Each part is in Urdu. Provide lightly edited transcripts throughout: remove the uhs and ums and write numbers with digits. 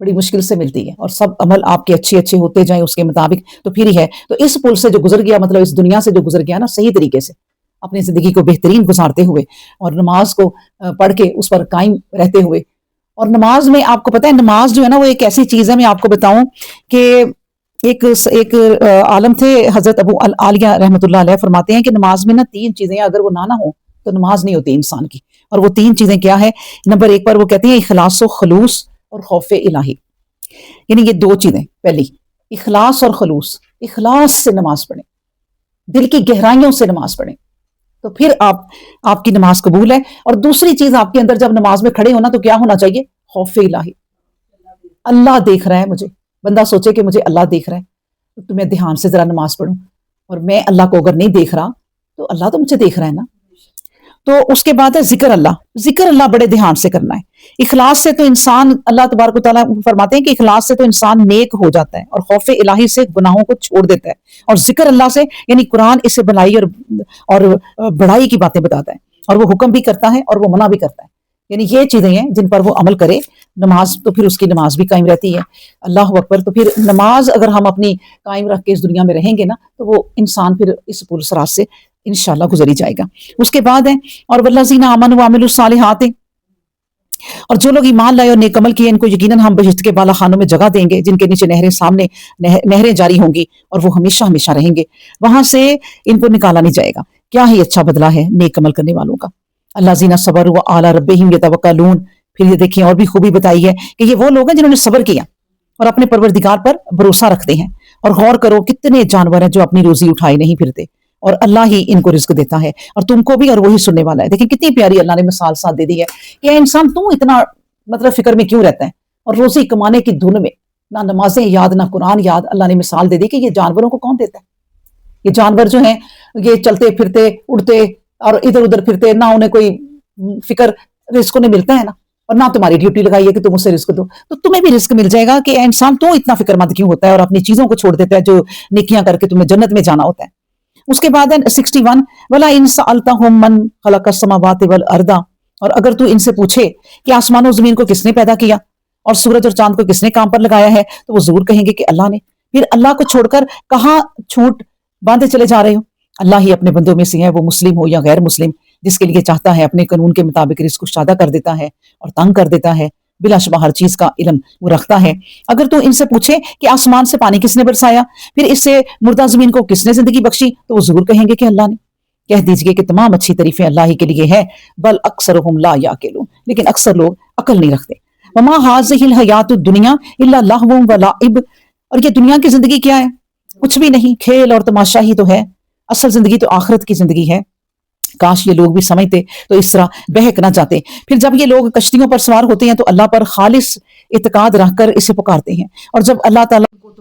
بڑی مشکل سے ملتی ہے، اور سب عمل آپ کے اچھے اچھے ہوتے جائیں اس کے مطابق تو پھر ہی ہے۔ تو اس پل سے جو گزر گیا، مطلب اس دنیا سے جو گزر گیا نا صحیح طریقے سے اپنی زندگی کو بہترین گزارتے ہوئے، اور نماز کو پڑھ کے اس پر قائم رہتے ہوئے۔ اور نماز میں آپ کو پتہ ہے نماز جو ہے نا وہ ایک ایسی چیز ہے، میں آپ کو بتاؤں کہ ایک عالم تھے حضرت ابو عالیہ رحمۃ اللہ علیہ، فرماتے ہیں کہ نماز میں نا 3 چیزیں اگر وہ نہ ہوں تو نماز نہیں ہوتی انسان کی۔ اور وہ 3 چیزیں کیا ہے؟ نمبر 1 پر وہ کہتے ہیں اخلاص و خلوص اور خوف الہی، یعنی یہ 2 چیزیں۔ پہلی اخلاص اور خلوص، اخلاص سے نماز پڑھیں، دل کی گہرائیوں سے نماز پڑھیں تو پھر آپ کی نماز قبول ہے۔ اور دوسری چیز آپ کے اندر جب نماز میں کھڑے ہونا تو کیا ہونا چاہیے؟ خوف الہی، اللہ دیکھ رہا ہے مجھے۔ بندہ سوچے کہ مجھے اللہ دیکھ رہا ہے تو میں دھیان سے ذرا نماز پڑھوں، اور میں اللہ کو اگر نہیں دیکھ رہا تو اللہ تو مجھے دیکھ رہا ہے نا۔ تو اس کے بعد ہے ذکر اللہ، ذکر اللہ بڑے دھیان سے کرنا ہے۔ اخلاص سے تو انسان، اللہ تبارک و تعالیٰ فرماتے ہیں کہ اخلاص سے تو انسان نیک ہو جاتا ہے، اور خوف الہی سے گناہوں کو چھوڑ دیتا ہے، اور ذکر اللہ سے یعنی قرآن اسے بھلائی اور بڑائی کی باتیں بتاتا ہے، اور وہ حکم بھی کرتا ہے اور وہ منع بھی کرتا ہے، یعنی یہ چیزیں ہیں جن پر وہ عمل کرے نماز، تو پھر اس کی نماز بھی قائم رہتی ہے۔ اللہ اکبر۔ تو پھر نماز اگر ہم اپنی قائم رکھ کے اس دنیا میں رہیں گے نا تو وہ انسان پھر اس پل صراط سے انشاءاللہ گزر ہی جائے گا۔ اس کے بعد ہے اور والذین آمنوا وعملوا الصالحات، اور جو لوگ ایمان لائے اور نیک عمل کیے ان کو یقیناً ہم بہشت کے بالا خانوں میں جگہ دیں گے، جن کے نیچے نہریں جاری ہوں گی، اور وہ ہمیشہ ہمیشہ رہیں گے، وہاں سے ان کو نکالا نہیں جائے گا۔ کیا ہی اچھا بدلہ ہے نیک عمل کرنے والوں کا۔ الذین صبروا وعلی ربہم یتوکلون، پھر یہ دیکھیں اور بھی خوبی بتائی ہے کہ یہ وہ لوگ ہیں جنہوں نے صبر کیا اور اپنے پروردگار پر بھروسہ رکھتے ہیں۔ اور غور کرو کتنے جانور ہیں جو اپنی روزی اٹھائے نہیں پھرتے، اور اللہ ہی ان کو رزق دیتا ہے، اور تم کو بھی، اور وہی سننے والا ہے۔ دیکھیں کتنی پیاری اللہ نے مثال ساتھ دے دی ہے کہ انسان تو اتنا مطلب فکر میں کیوں رہتا ہے، اور روزی کمانے کی دھن میں نہ نمازیں یاد نہ قرآن یاد۔ اللہ نے مثال دے دی کہ یہ جانوروں کو کون دیتا ہے؟ یہ جانور جو ہیں یہ چلتے پھرتے اڑتے اور ادھر ادھر پھرتے، نہ انہیں کوئی فکر، رزق انہیں ملتا ہے نا، اور نہ تمہاری ڈیوٹی لگائی ہے کہ تم اسے رزق دو، تو تمہیں بھی رزق مل جائے گا۔ کہ انسان تو اتنا فکر مند کیوں ہوتا ہے اور اپنی چیزوں کو چھوڑ دیتا ہے جو نیکیاں کر کے تمہیں جنت میں جانا ہوتا ہے۔ اس کے بعد ہے 61 وَلَئِن سَأَلْتَهُم مَّن خَلَقَ السَّمَاوَاتِ وَالْأَرْضَ، اور اگر تو ان سے پوچھے کہ آسمان و زمین کو کس نے پیدا کیا اور سورج اور چاند کو کس نے کام پر لگایا ہے، تو وہ ضرور کہیں گے کہ اللہ نے۔ پھر اللہ کو چھوڑ کر کہاں چھوٹ باندھے چلے جا رہے ہو؟ اللہ ہی اپنے بندوں میں سے ہے، وہ مسلم ہو یا غیر مسلم، جس کے لیے چاہتا ہے اپنے قانون کے مطابق رزق کو شادہ کر دیتا ہے اور تنگ کر دیتا ہے، بلا شبہ ہر چیز کا علم وہ رکھتا ہے۔ اگر تو ان سے پوچھے کہ آسمان سے پانی کس نے برسایا، پھر اس سے مردہ زمین کو کس نے زندگی بخشی، تو وہ ضرور کہیں گے کہ اللہ نے۔ کہہ دیجئے کہ تمام اچھی تعریفیں اللہ ہی کے لیے ہے، بل اکثرهم لا یعقلون، لیکن اکثر لوگ عقل نہیں رکھتے۔ وما هذه الحیات الدنیا الا لہو ولعب، اور یہ دنیا کی زندگی کیا ہے؟ کچھ بھی نہیں، کھیل اور تماشا ہی تو ہے، اصل زندگی تو آخرت کی زندگی ہے۔ کاش یہ لوگ بھی سمجھتے تو اس طرح بہک نہ جاتے۔ پھر جب یہ لوگ کشتیوں پر سوار ہوتے ہیں تو اللہ پر خالص اعتقاد رکھ کر اسے پکارتے ہیں، اور جب اللہ تعالیٰ کو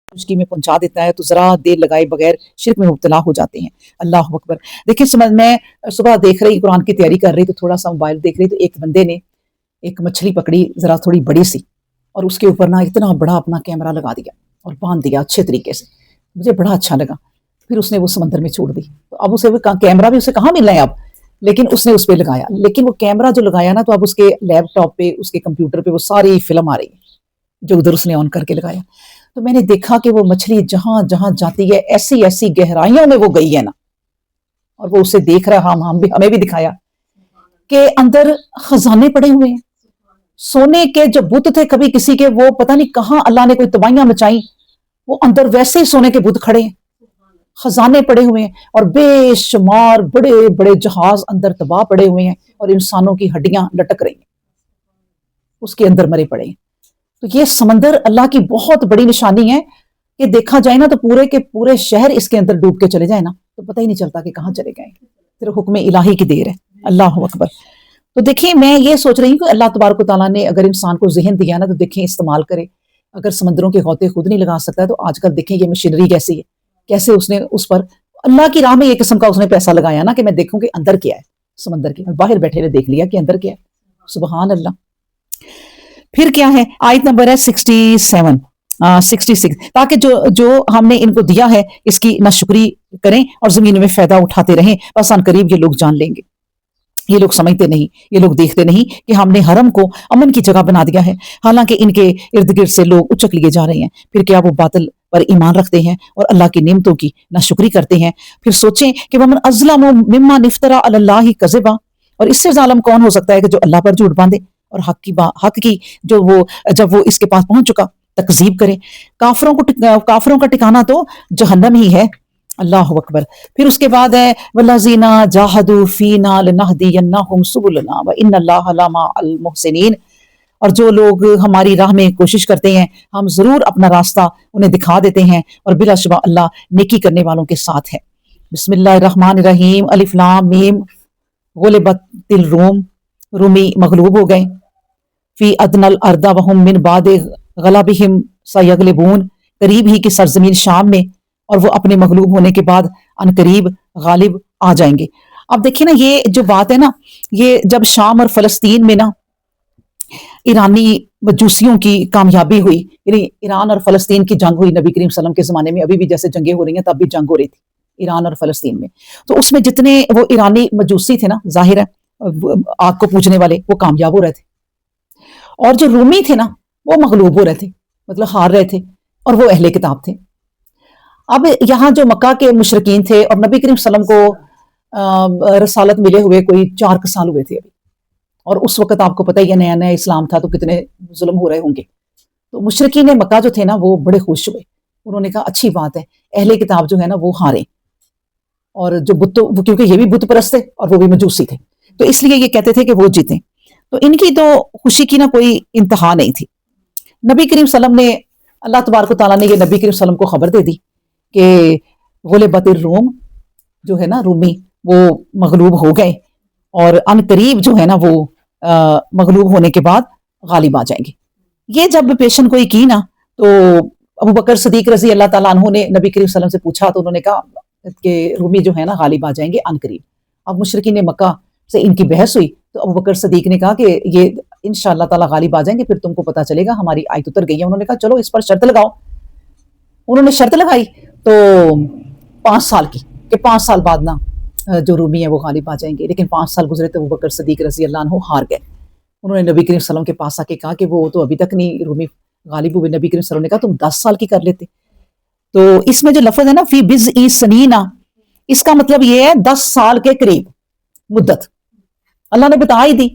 خشکی میں پہنچا دیتا ہے تو ذرا دیر لگائے بغیر شرک میں مبتلا ہو جاتے ہیں۔ اللہ اکبر۔ دیکھیں میں صبح دیکھ رہی قرآن کی تیاری کر رہی تو تھوڑا سا موبائل دیکھ رہی تو ایک بندے نے ایک مچھلی پکڑی ذرا تھوڑی بڑی سی، اور اس کے اوپر نا اتنا بڑا اپنا کیمرہ لگا دیا اور باندھ دیا اچھے طریقے سے، مجھے بڑا اچھا لگا۔ پھر اس نے وہ سمندر میں چھوڑ دی، تو اب اسے وہ کیمرہ بھی اسے کہاں مل رہا ہے اب، لیکن اس نے اس پہ لگایا، لیکن وہ کیمرہ جو لگایا نا تو اب اس کے لیپ ٹاپ پہ، اس کے کمپیوٹر پہ وہ ساری فلم آ رہی ہے جو ادھر اس نے آن کر کے لگایا۔ تو میں نے دیکھا کہ وہ مچھلی جہاں جہاں جاتی ہے ایسی ایسی گہرائیوں میں وہ گئی ہے نا، اور وہ اسے دیکھ رہا، ہمیں بھی دکھایا کہ اندر خزانے پڑے ہوئے ہیں، سونے کے جو بت تھے کبھی کسی کے، وہ پتہ نہیں کہاں اللہ نے کوئی تباہیاں مچائیں، وہ اندر ویسے ہی سونے کے بت کھڑے ہیں، خزانے پڑے ہوئے ہیں، اور بے شمار بڑے بڑے جہاز اندر تباہ پڑے ہوئے ہیں، اور انسانوں کی ہڈیاں لٹک رہی ہیں اس کے اندر مرے پڑے ہیں۔ تو یہ سمندر اللہ کی بہت بڑی نشانی ہے کہ دیکھا جائے نا تو پورے کے پورے شہر اس کے اندر ڈوب کے چلے جائیں نا تو پتہ ہی نہیں چلتا کہ کہاں چلے گئے، صرف حکم الہی کی دیر ہے۔ اللہ اکبر۔ تو دیکھیں میں یہ سوچ رہی ہوں کہ اللہ تبارک و تعالیٰ نے اگر انسان کو ذہن دیا نا تو دیکھیں استعمال کرے۔ اگر سمندروں کے غوطے خود نہیں لگا سکتا ہے تو آج کل دیکھیں یہ مشینری کیسی ہے، کیسے اس نے اس پر اللہ کی راہ میں ایک قسم کا اس نے پیسہ لگایا نا کہ میں دیکھوں کہ اندر کیا ہے سمندر کے، باہر بیٹھے نے دیکھ لیا کہ اندر کیا ہے۔ سبحان اللہ۔ پھر کیا ہے آیت نمبر ہے 66، تاکہ جو ہم نے ان کو دیا ہے اس کی ناشکری کریں اور زمین میں فائدہ اٹھاتے رہیں، بس ان قریب یہ لوگ جان لیں گے یہ لوگ سمجھتے نہیں، یہ لوگ دیکھتے نہیں کہ ہم نے حرم کو امن کی جگہ بنا دیا ہے، حالانکہ ان کے ارد گرد سے لوگ اچک لیے جا رہے ہیں۔ پھر کیا وہ باطل پر ایمان رکھتے ہیں اور اللہ کی نعمتوں کی ناشکری کرتے ہیں؟ پھر سوچیں کہ ومن اظلم ممن افترى علی اللہ کذبا، اور اس سے ظالم کون ہو سکتا ہے کہ جو اللہ پر جھوٹ باندھے اور حق کی جو وہ جب وہ اس کے پاس پہنچ چکا تکذیب کرے۔ کافروں کا ٹھکانہ تو جہنم ہی ہے۔ اللہ اکبر۔ پھر اس کے بعد ہے والذین جاہدوا فینا لنہدینہم سبلنا وان اللہ لمع المحسنین، اور جو لوگ ہماری راہ میں کوشش کرتے ہیں ہم ضرور اپنا راستہ انہیں دکھا دیتے ہیں، اور بلا شبہ اللہ نیکی کرنے والوں کے ساتھ ہے۔ بسم اللہ الرحمن الرحیم۔ الف لام میم۔ غلبت الروم، رومی مغلوب ہو گئے۔ فی ادنی الارض وہم من بعد غلبہم سیغلبون، قریب ہی کی سرزمین شام میں، اور وہ اپنے مغلوب ہونے کے بعد ان قریب غالب آ جائیں گے۔ اب دیکھیں نا، یہ جو بات ہے نا، یہ جب شام اور فلسطین میں نا ایرانی مجوسیوں کی کامیابی ہوئی، یعنی ایران اور فلسطین کی جنگ ہوئی نبی کریم صلی اللہ علیہ وسلم کے زمانے میں، ابھی بھی جیسے جنگیں ہو رہی ہیں تب بھی جنگ ہو رہی تھی ایران اور فلسطین میں، تو اس میں جتنے وہ ایرانی مجوسی تھے نا، ظاہر ہے آگ کو پوجنے والے، وہ کامیاب ہو رہے تھے، اور جو رومی تھے نا وہ مغلوب ہو رہے تھے، مطلب ہار رہے تھے، اور وہ اہل کتاب تھے۔ اب یہاں جو مکہ کے مشرکین تھے، اور نبی کریم صلی اللہ علیہ وسلم کو رسالت ملے ہوئے کوئی 4 سال ہوئے تھے ابھی، اور اس وقت آپ کو پتہ ہی ہے نیا نیا اسلام تھا تو کتنے ظلم ہو رہے ہوں گے، تو مشرکین مکہ جو تھے نا وہ بڑے خوش ہوئے، انہوں نے کہا اچھی بات ہے، اہل کتاب جو ہے نا وہ ہارے، اور جو کیونکہ یہ بھی بت پرست تھے اور وہ بھی مجوسی تھے، تو اس لیے یہ کہتے تھے کہ وہ جیتیں، تو ان کی تو خوشی کی نا کوئی انتہا نہیں تھی۔ نبی کریم صلی اللہ علیہ وسلم نے، اللہ تبارک و تعالیٰ نے یہ نبی کریم صلی اللہ علیہ وسلم کو خبر دے دی کہ غلبت الروم جو ہے نا، رومی وہ مغلوب ہو گئے، اور ان قریب جو ہے نا وہ مغلوب ہونے کے بعد غالب آ جائیں گے۔ یہ جب پیشن گوئی کی نا، تو ابو بکر صدیق رضی اللہ تعالیٰ عنہ نے نبی کریم صلی اللہ علیہ وسلم سے پوچھا، تو انہوں نے کہا کہ رومی جو ہے نا غالب آ جائیں گے ان قریب۔ اب مشرکین مکہ سے ان کی بحث ہوئی، تو ابو بکر صدیق نے کہا کہ یہ انشاءاللہ تعالیٰ غالب آ جائیں گے، پھر تم کو پتہ چلے گا ہماری آیت اتر گئی ہے۔ انہوں نے کہا چلو اس پر شرط لگاؤ، انہوں نے شرط لگائی تو 5 سال کی، کہ 5 سال بعد نا جو رومی ہیں وہ غالب آ جائیں گے، لیکن 5 سال گزرے تو ابو بکر صدیق رضی اللہ عنہ ہار گئے۔ انہوں نے نبی کریم صلی اللہ علیہ وسلم کے پاس آ کے کہا کہ وہ تو ابھی تک نہیں رومی غالب ہوئے۔ نبی کریم صلی اللہ علیہ وسلم نے کہا تم 10 سال کی کر لیتے۔ تو اس میں جو لفظ ہے نا فی بضع سنین، اس کا مطلب یہ ہے 10 سال کے قریب مدت اللہ نے بتا ہی دی،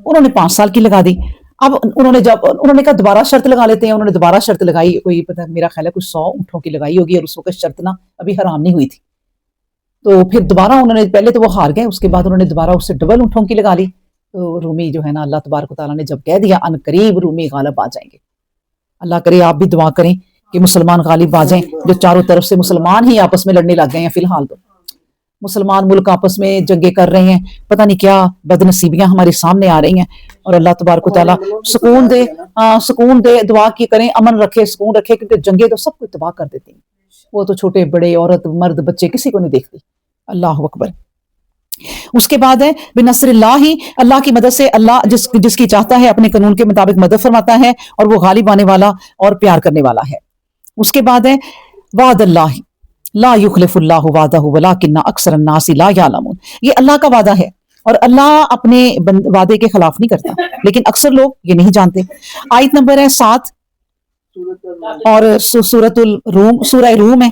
انہوں نے 5 سال کی لگا دی۔ اب انہوں نے کہا دوبارہ شرط لگا لیتے ہیں، انہوں نے دوبارہ شرط لگائی، کوئی پتہ میرا خیال ہے کوئی 100 اونٹوں کی لگائی ہوگی، اور اس وقت شرط نا ابھی حرام نہیں ہوئی تھی، تو پھر دوبارہ انہوں نے، پہلے تو وہ ہار گئے، اس کے بعد انہوں نے دوبارہ اس سے ڈبل اونٹوں کی لگا لی، تو رومی جو ہے نا اللہ تبارک و تعالیٰ نے جب کہہ دیا ان قریب رومی غالب آ جائیں گے۔ اللہ کرے آپ بھی دعا کریں کہ مسلمان غالب آ جائیں، جو چاروں طرف سے مسلمان ہی آپس میں لڑنے لگ گئے ہیں، فی الحال تو مسلمان ملک آپس میں جنگیں کر رہے ہیں، پتہ نہیں کیا بد نصیبیاں ہمارے سامنے آ رہی ہیں، اور اللہ تبارک و تعالیٰ سکون دے، دعا کی کریں، امن رکھے، سکون رکھے، کیونکہ جنگیں تو سب کو تباہ کر دیتی ہیں، وہ تو چھوٹے بڑے عورت مرد بچے کسی کو نہیں دیکھتی۔ اللہ اکبر۔ اس کے بعد ہے بنصر اللہ ہی، اللہ کی مدد سے اللہ جس کی چاہتا ہے اپنے قانون کے مطابق مدد فرماتا ہے، اور وہ غالب آنے والا اور پیار کرنے والا ہے۔ اس کے بعد ہے وعد اللہ لا یخلف اللہ وعدہ ولکن اکثر الناس لا یعلمون، یہ اللہ کا وعدہ ہے، اور اللہ اپنے وعدے کے خلاف نہیں کرتا، لیکن اکثر لوگ یہ نہیں جانتے۔ آیت نمبر ہے 7 اور سورہ روم ہے،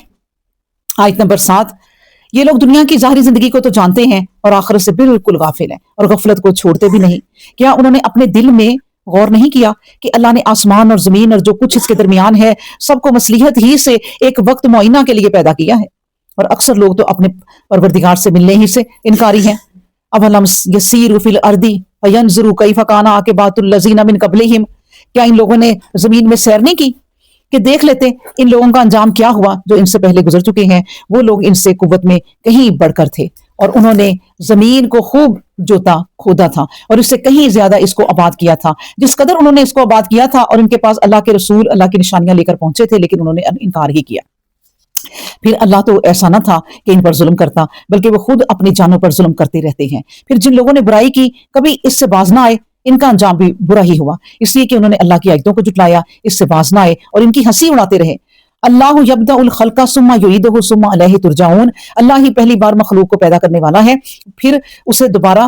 آیت نمبر 7۔ یہ لوگ دنیا کی ظاہری زندگی کو تو جانتے ہیں اور آخرت سے بالکل غافل ہیں، اور غفلت کو چھوڑتے بھی نہیں۔ کیا انہوں نے اپنے دل میں غور نہیں کیا کہ اللہ نے آسمان اور زمین اور جو کچھ اس کے درمیان ہے سب کو مصلحت ہی سے ایک وقت معینہ کے لیے پیدا کیا ہے، اور اکثر لوگ تو اپنے پروردگار سے ملنے ہی سے انکاری ہیں۔ اولم یسیروا فی الارض فینظروا کیف کان عاقبۃ الذین من قبلہم، کیا ان لوگوں نے زمین میں سیر نہیں کی کہ دیکھ لیتے ان لوگوں کا انجام کیا ہوا جو ان سے پہلے گزر چکے ہیں؟ وہ لوگ ان سے قوت میں کہیں بڑھ کر تھے، اور انہوں نے زمین کو خوب جوتا کھودا تھا، اور اس سے کہیں زیادہ اس کو آباد کیا تھا، جس قدر انہوں نے اس کو آباد کیا تھا، اور ان کے پاس اللہ کے رسول اللہ کی نشانیاں لے کر پہنچے تھے، لیکن انہوں نے انکار ہی کیا۔ پھر اللہ تو ایسا نہ تھا کہ ان پر ظلم کرتا، بلکہ وہ خود اپنی جانوں پر ظلم کرتے رہتے ہیں۔ پھر جن لوگوں نے برائی کی کبھی اس سے باز نہ آئے، ان کا انجام بھی برا ہی ہوا، اس لیے کہ انہوں نے اللہ کی آیتوں کو جھٹلایا، اس سے باز نہ آئے اور ان کی ہنسی اڑاتے رہے۔ اللہ یبدأ الخلق ثم یعیدہ ثم الیہ ترجعون، اللہ ہی پہلی بار مخلوق کو پیدا کرنے والا ہے، پھر اسے دوبارہ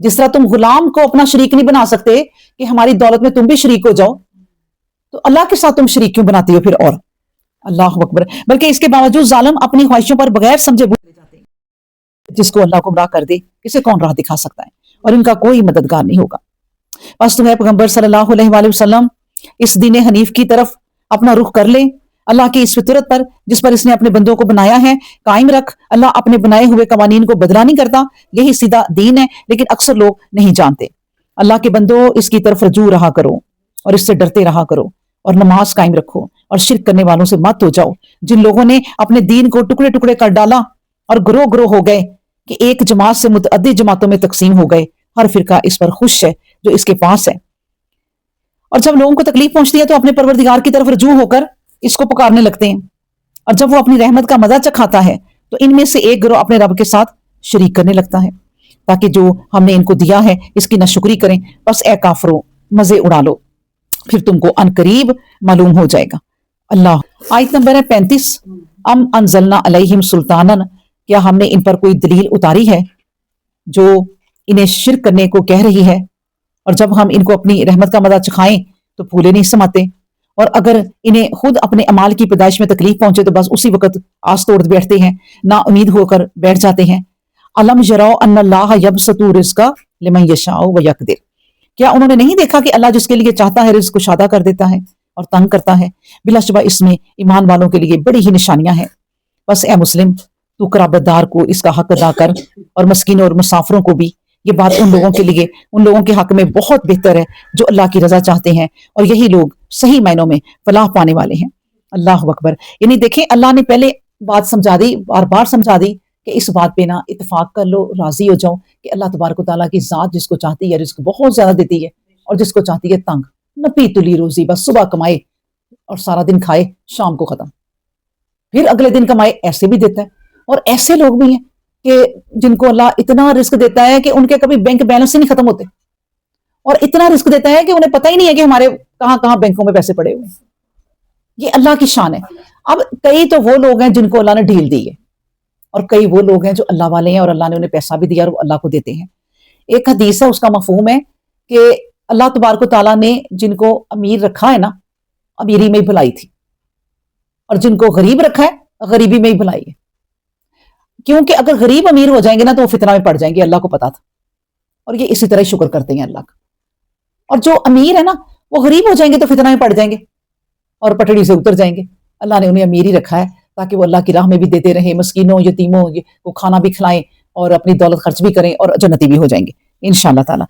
جس طرح تم غلام کو اپنا شریک نہیں بنا سکتے کہ ہماری دولت میں تم بھی شریک ہو جاؤ، تو اللہ کے ساتھ تم شریک کیوں بناتی ہو پھر؟ اور اللہ اکبر، بلکہ اس کے باوجود ظالم اپنی خواہشوں پر بغیر سمجھے بولے جاتے ہیں۔ جس کو اللہ گمراہ کر دے اسے کون راہ دکھا سکتا ہے؟ اور ان کا کوئی مددگار نہیں ہوگا۔ بس تمہیں پیغمبر صلی اللہ علیہ وآلہ وسلم اس دین حنیف کی طرف اپنا رخ کر لیں، اللہ کی اس فطرت پر جس پر اس نے اپنے بندوں کو بنایا ہے قائم رکھ۔ اللہ اپنے بنائے ہوئے قوانین کو بدلا نہیں کرتا، یہی سیدھا دین ہے، لیکن اکثر لوگ نہیں جانتے۔ اللہ کے بندوں اس کی طرف رجوع رہا کرو اور اس سے ڈرتے رہا کرو اور نماز قائم رکھو اور شرک کرنے والوں سے مت ہو جاؤ، جن لوگوں نے اپنے دین کو ٹکڑے ٹکڑے کر ڈالا اور گروہ گروہ ہو گئے کہ ایک جماعت سے متعدد جماعتوں میں تقسیم ہو گئے۔ ہر فرقہ اس پر خوش ہے جو اس کے پاس ہے۔ اور جب لوگوں کو تکلیف پہنچتی ہے تو اپنے پروردگار کی طرف رجوع ہو کر اس کو پکارنے لگتے ہیں، اور جب وہ اپنی رحمت کا مزہ چکھاتا ہے تو ان میں سے ایک گروہ اپنے رب کے ساتھ شریک کرنے لگتا ہے تاکہ جو ہم نے ان کو دیا ہے اس کی ناشکری کریں۔ بس اے کافرو مزے اڑا لو، پھر تم کو ان قریب معلوم ہو جائے گا۔ اللہ آیت نمبر ہے 35۔ ام انزلنا علیہم سلطانا، کیا ہم نے ان پر کوئی دلیل اتاری ہے جو انہیں شرک کرنے کو کہہ رہی ہے؟ اور جب ہم ان کو اپنی رحمت کا مزہ چکھائیں تو پھولے نہیں سماتے، اور اگر انہیں خود اپنے اعمال کی پیدائش میں تکلیف پہنچے تو بس اسی وقت آس توڑ بیٹھتے ہیں، نا امید ہو کر بیٹھ جاتے ہیں۔ علم یروا ان اللہ یبسط الرزق لمن یشاء ویقدر، کیا انہوں نے نہیں دیکھا کہ اللہ جس کے لیے چاہتا ہے رزق کشادہ کر دیتا ہے اور تنگ کرتا ہے؟ بلا شبہ اس میں ایمان والوں کے لیے بڑی ہی نشانیاں ہیں۔ بس اے مسلم تو قرابت دار کو اس کا حق ادا کر، اور مسکینوں اور مسافروں کو بھی۔ یہ بات ان لوگوں کے لیے، ان لوگوں کے حق میں بہت بہتر ہے جو اللہ کی رضا چاہتے ہیں، اور یہی لوگ صحیح معنوں میں فلاح پانے والے ہیں۔ اللہ اکبر، یعنی دیکھیں اللہ نے پہلے بات سمجھا دی، بار بار سمجھا دی کہ اس بات پہ نا اتفاق کر لو، راضی ہو جاؤ کہ اللہ تبارک و تعالیٰ کی ذات جس کو چاہتی ہے رزق بہت زیادہ دیتی ہے، اور جس کو چاہتی ہے تنگ، نپی تلی روزی، بس صبح کمائے اور سارا دن کھائے، شام کو ختم، پھر اگلے دن کمائے، ایسے بھی دیتا ہے۔ اور ایسے لوگ بھی ہیں کہ جن کو اللہ اتنا رزق دیتا ہے کہ ان کے کبھی بینک بیلنس ہی نہیں ختم ہوتے، اور اتنا رزق دیتا ہے کہ انہیں پتہ ہی نہیں ہے کہ ہمارے کہاں کہاں بینکوں میں پیسے پڑے ہوئے ہیں۔ یہ اللہ کی شان ہے۔ اب کئی تو وہ لوگ ہیں جن کو اللہ نے ڈھیل دی ہے، اور کئی وہ لوگ ہیں جو اللہ والے ہیں اور اللہ نے انہیں پیسہ بھی دیا اور وہ اللہ کو دیتے ہیں۔ ایک حدیث ہے، اس کا مفہوم ہے کہ اللہ تبارک و تعالیٰ نے جن کو امیر رکھا ہے نا، امیری میں ہی بھلائی تھی، اور جن کو غریب رکھا ہے غریبی میں ہی بھلائی ہے، کیونکہ اگر غریب امیر ہو جائیں گے نا تو وہ فتنہ میں پڑ جائیں گے، اللہ کو پتا تھا، اور یہ اسی طرح ہی شکر کرتے ہیں اللہ کا۔ اور جو امیر ہے نا وہ غریب ہو جائیں گے تو فتنہ میں پڑ جائیں گے اور پٹڑی سے اتر جائیں گے۔ اللہ نے انہیں امیر ہی رکھا ہے تاکہ وہ اللہ کی راہ میں بھی دیتے رہیں، مسکینوں یتیموں کو کھانا بھی کھلائیں اور اپنی دولت خرچ بھی کریں اور جنتی بھی ہو جائیں گے انشاءاللہ تعالی۔